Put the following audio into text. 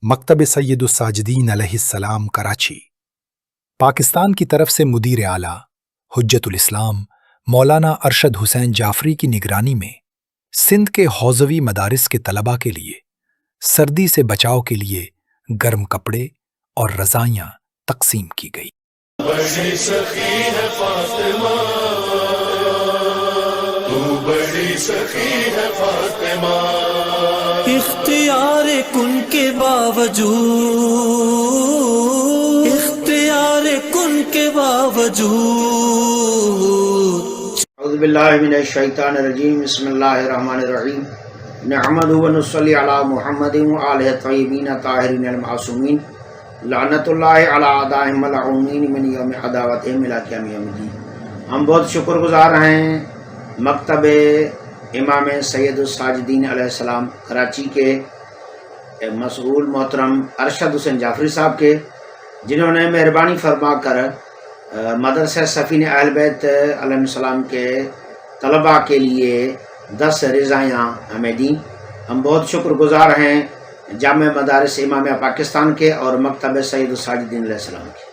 مکتب سید الساجدین علیہ السلام کراچی، پاکستان کی طرف سے مدیر اعلیٰ حجت الاسلام مولانا ارشد حسین جعفری کی نگرانی میں سندھ کے حوزوی مدارس کے طلباء کے لیے سردی سے بچاؤ کے لیے گرم کپڑے اور رضائیاں تقسیم کی گئی۔ بڑی سخی ہے فاطمہ، تو بڑی سخی ہے فاطمہ، اختیار کن کے باوجود، اختیار کن کے باوجود۔ اعوذ باللہ من الشیطان الرجیم، بسم اللہ الرحمن الرحیم، نحمدہ و نصلی علی محمد و آلہ الطیبین الطاہرین المعصومین، لعنت اللہ علی اعدائہم ملعونین من یوم عداوتہم الی قیام یوم الدین۔ ہم بہت شکر گزار ہیں مکتب امام سید الساجدین علیہ السلام کراچی کے مسئول محترم ارشد حسین جعفری صاحب کے، جنہوں نے مہربانی فرما کر مدرسہ سفین اہل بیت علیہ السلام کے طلباء کے لیے 10 رضائیاں ہمیں دیں۔ ہم بہت شکر گزار ہیں جامع مدارس امامیہ پاکستان کے اور مکتب سید الساجدین علیہ السلام کے۔